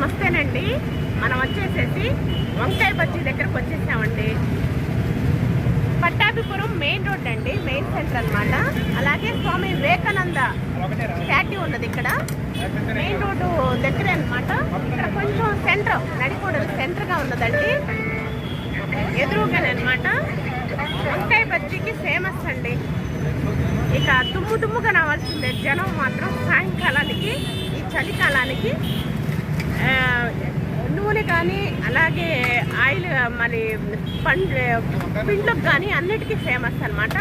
నమస్తేనండి. మనం వచ్చేసేసి వంకాయ బజ్జీ దగ్గరకు వచ్చేసామండి. పట్టాభిపురం మెయిన్ రోడ్ అండి, మెయిన్ సెంటర్ అన్నమాట. అలాగే స్వామి వివేకానంద స్టాట్యూ ఉన్నది ఇక్కడ మెయిన్ రోడ్డు దగ్గరే అన్నమాట. ఇక్కడ కొంచెం సెంటర్ నడికూడదు సెంటర్గా ఉన్నదండి, ఎదురుగానే అన్నమాట. వంకాయ బజ్జీకి ఫేమస్ అండి. ఇక దుమ్ముగా రావాల్సిందే జనం మాత్రం. సాయంకాలానికి ఈ చలికాలానికి నూనె కానీ అలాగే ఆయిల్ మరి పిండ్లకు కానీ అన్నిటికీ ఫేమస్ అన్నమాట.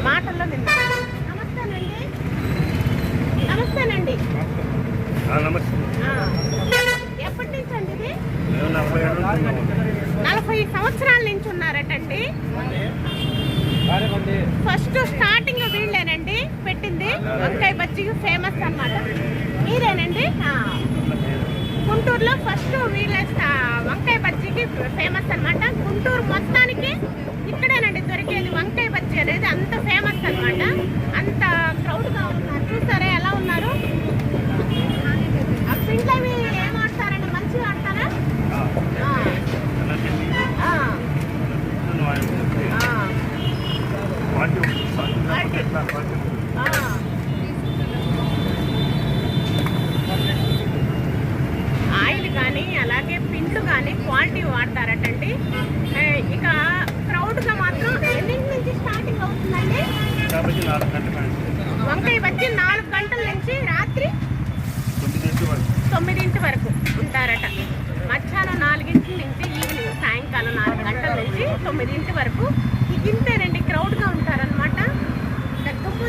మాటల్లో నిన్న నమస్తేనండి. నమస్తేనండి. ఎప్పటి నుంచి అండి ఇది? 40 సంవత్సరాల నుంచి ఉన్నారటండి. ఫస్ట్ స్టార్టింగ్ వీళ్ళేనండి పెట్టింది. వంకాయ బజ్జీకి ఫేమస్ అన్నమాట. మీరేనండి? గుంటూరులో ఫస్ట్ వీళ్ళే వంకాయ బజ్జీకి ఫేమస్ అన్నమాట. గుంటూరు మొత్తానికి ఇక్కడేనండి దొరికేది వంకాయ బజ్జీ అనేది. అంత ఫేమస్ అన్నమాట. అంత క్రౌడ్గా ఉన్నారు. చూసారా ఎలా ఉన్నారు? ఆ పిండ్లు అవి ఏం ఆడతారండి? మంచిగా ఆడతారా? ఆయిల్ కానీ అలాగే పిండ్లు కానీ క్వాలిటీ వాడతారటండి. ఇక క్రౌడ్గా మాత్రం ఎన్నింటి నుంచి స్టార్టింగ్ అవుతుందండి? వంకాయ బజ్జీ 4 గంటల నుంచి రాత్రి 9 వరకు ఉంటారట. మధ్యాహ్నం 4 నుంచి ఈవినింగ్ సాయంకాలం 4 గంటల నుంచి 9 వరకు. ఇంతేనండి, క్రౌడ్గా ఉంటారనమాట.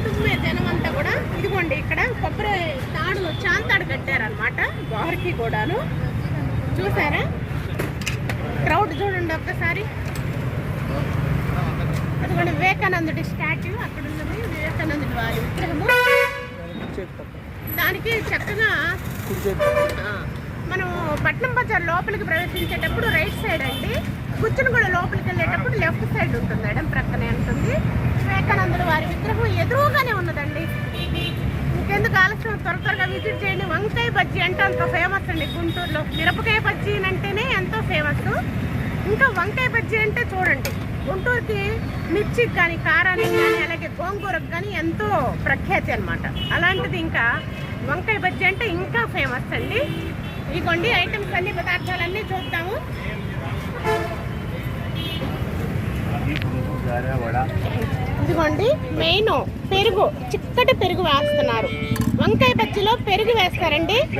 దుమ్మే జనం అంతా కూడా. ఇదిగోండి ఇక్కడ కొబ్బరి తాడులు చాంతాడు కట్టారనమాట గోహర్కి కూడాను. చూసారా క్రౌడ్? చూడండి ఒక్కసారి. అదిగోండి వివేకానందుడి స్టాట్యూ అక్కడ ఉన్నది. వివేకానందుడి వారి విగ్రహము. దానికి చక్కగా మనం పట్నం బజార్ లోపలికి ప్రవేశించేటప్పుడు రైట్ సైడ్ అండి, గుజ్జనగూడ లోపలికి వెళ్ళేటప్పుడు లెఫ్ట్ సైడ్ ఉంటుంది, ఎడం ప్రక్కనే ఉంటుంది. వివేకానందుడు వారి విగ్రహం ఎదురుగానే ఉన్నదండి. ఇంకెందుకు ఆలస్యం, త్వరగా విజిట్ చేయండి. వంకాయ బజ్జీ అంటే అంత ఫేమస్ అండి గుంటూరులో. మిరపకాయ బజ్జీ అంటేనే ఎంతో ఫేమస్. ఇంకా వంకాయ బజ్జీ అంటే చూడండి, గుంటూరుకి మిర్చికి కానీ కారానికి కానీ అలాగే గోంగూరకు కానీ ఎంతో ప్రఖ్యాతి అనమాట. అలాంటిది ఇంకా వంకాయ బజ్జీ అంటే ఇంకా ఫేమస్ అండి. ఇదిగోండి ఐటమ్స్ అన్ని పదార్థాలన్నీ చూద్దాము. ఇదిగోండి మెయిన్ పెరుగు, చిక్కటి పెరుగు వేస్తున్నారు. వంకాయ బజ్జీలో పెరుగు వేస్తారండి.